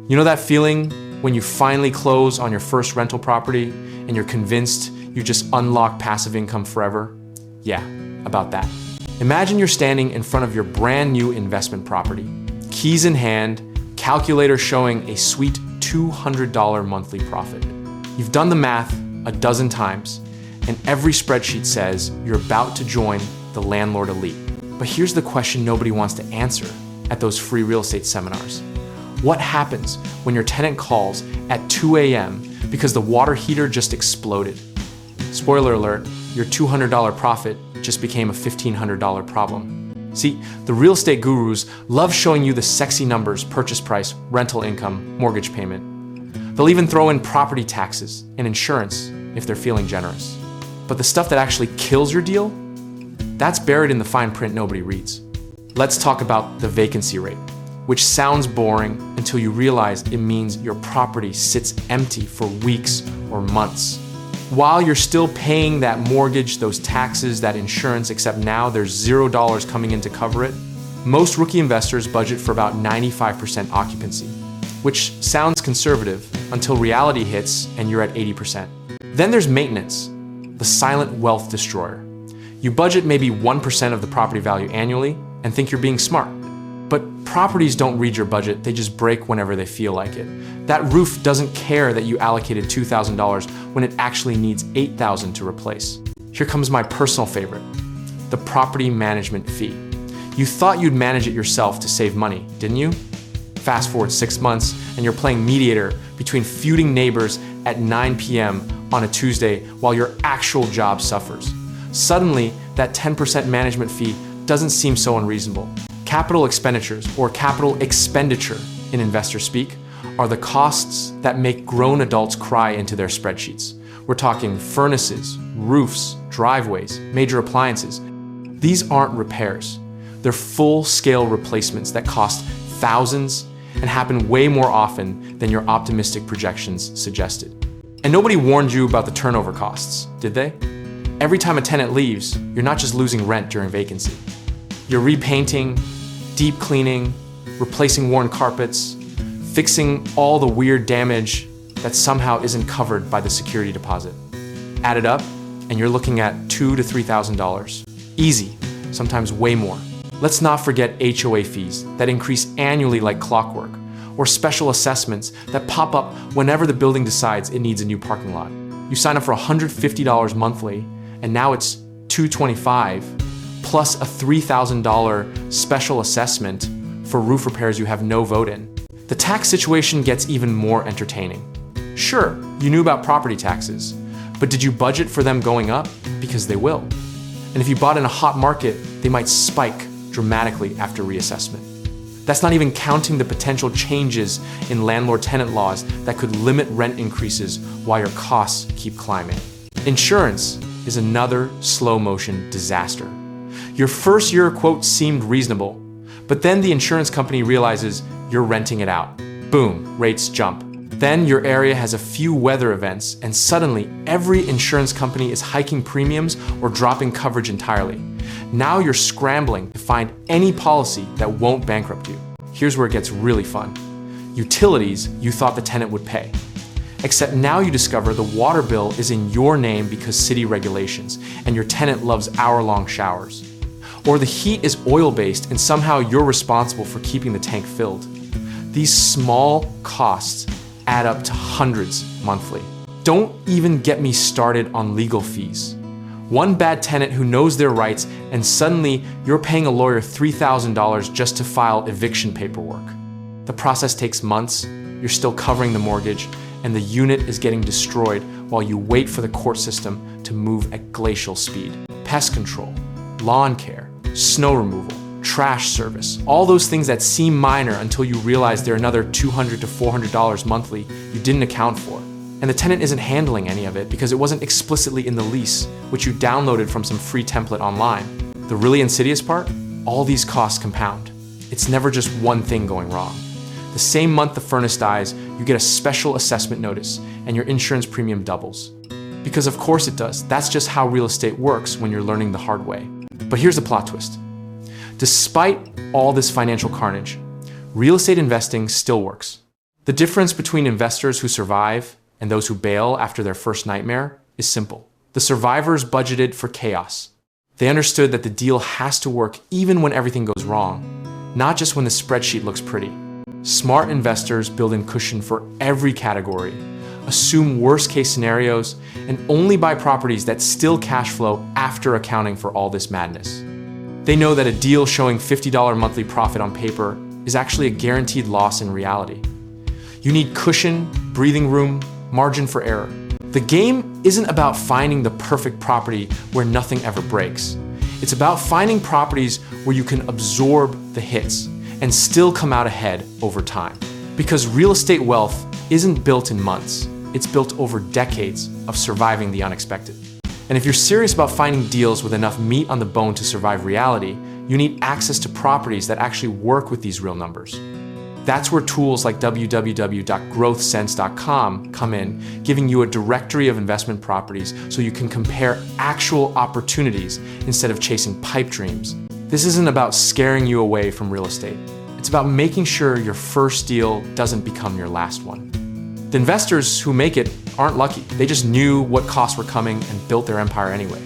You know that feeling when you finally close on your first rental property and you're convinced you just unlock passive income forever? Yeah, about that. Imagine you're standing in front of your brand new investment property, keys in hand, calculator showing a sweet $200 monthly profit. You've done the math a dozen times, and every spreadsheet says you're about to join the landlord elite. But here's the question nobody wants to answer at those free real estate seminars. What happens when your tenant calls at 2 a.m. because the water heater just exploded? Spoiler alert, your $200 profit just became a $1,500 problem. See, the real estate gurus love showing you the sexy numbers: purchase price, rental income, mortgage payment. They'll even throw in property taxes and insurance if they're feeling generous. But the stuff that actually kills your deal, that's buried in the fine print nobody reads. Let's talk about the vacancy rate, which sounds boring until you realize it means your property sits empty for weeks or months. While you're still paying that mortgage, those taxes, that insurance, except now there's $0 coming in to cover it, most rookie investors budget for about 95% occupancy, which sounds conservative until reality hits and you're at 80%. Then there's maintenance, the silent wealth destroyer. You budget maybe 1% of the property value annually and think you're being smart. But properties don't read your budget, they just break whenever they feel like it. That roof doesn't care that you allocated $2,000 when it actually needs $8,000 to replace. Here comes my personal favorite, the property management fee. You thought you'd manage it yourself to save money, didn't you? Fast forward 6 months and you're playing mediator between feuding neighbors at 9 p.m. on a Tuesday while your actual job suffers. Suddenly, that 10% management fee doesn't seem so unreasonable. Capital expenditures, or capital expenditure in investor speak, are the costs that make grown adults cry into their spreadsheets. We're talking furnaces, roofs, driveways, major appliances. These aren't repairs. They're full-scale replacements that cost thousands and happen way more often than your optimistic projections suggested. And nobody warned you about the turnover costs, did they? Every time a tenant leaves, you're not just losing rent during vacancy. You're repainting, deep cleaning, replacing worn carpets, fixing all the weird damage that somehow isn't covered by the security deposit. Add it up, and you're looking at $2,000 to $3,000. Easy, sometimes way more. Let's not forget HOA fees that increase annually like clockwork, or special assessments that pop up whenever the building decides it needs a new parking lot. You sign up for $150 monthly, and now it's $225, plus a $3,000 special assessment for roof repairs you have no vote in. The tax situation gets even more entertaining. Sure, you knew about property taxes, but did you budget for them going up? Because they will. And if you bought in a hot market, they might spike dramatically after reassessment. That's not even counting the potential changes in landlord-tenant laws that could limit rent increases while your costs keep climbing. Insurance is another slow-motion disaster. Your first year quote seemed reasonable, but then the insurance company realizes you're renting it out. Boom, rates jump. Then your area has a few weather events, and suddenly every insurance company is hiking premiums or dropping coverage entirely. Now you're scrambling to find any policy that won't bankrupt you. Here's where it gets really fun. Utilities you thought the tenant would pay. Except now you discover the water bill is in your name because city regulations, and your tenant loves hour-long showers. Or the heat is oil-based and somehow you're responsible for keeping the tank filled. These small costs add up to hundreds monthly. Don't even get me started on legal fees. One bad tenant who knows their rights and suddenly you're paying a lawyer $3,000 just to file eviction paperwork. The process takes months, you're still covering the mortgage, and the unit is getting destroyed while you wait for the court system to move at glacial speed. Pest control, lawn care, snow removal, trash service, all those things that seem minor until you realize they're another $200 to $400 monthly you didn't account for. And the tenant isn't handling any of it because it wasn't explicitly in the lease, which you downloaded from some free template online. The really insidious part? All these costs compound. It's never just one thing going wrong. The same month the furnace dies, you get a special assessment notice and your insurance premium doubles. Because of course it does. That's just how real estate works when you're learning the hard way. But here's the plot twist. Despite all this financial carnage, real estate investing still works. The difference between investors who survive and those who bail after their first nightmare is simple. The survivors budgeted for chaos. They understood that the deal has to work even when everything goes wrong, not just when the spreadsheet looks pretty. Smart investors build in cushion for every category, assume worst-case scenarios, and only buy properties that still cash flow after accounting for all this madness. They know that a deal showing $50 monthly profit on paper is actually a guaranteed loss in reality. You need cushion, breathing room, margin for error. The game isn't about finding the perfect property where nothing ever breaks. It's about finding properties where you can absorb the hits and still come out ahead over time. Because real estate wealth isn't built in months, it's built over decades of surviving the unexpected. And if you're serious about finding deals with enough meat on the bone to survive reality, you need access to properties that actually work with these real numbers. That's where tools like www.growthsense.com come in, giving you a directory of investment properties so you can compare actual opportunities instead of chasing pipe dreams. This isn't about scaring you away from real estate. It's about making sure your first deal doesn't become your last one. The investors who make it aren't lucky. They just knew what costs were coming and built their empire anyway.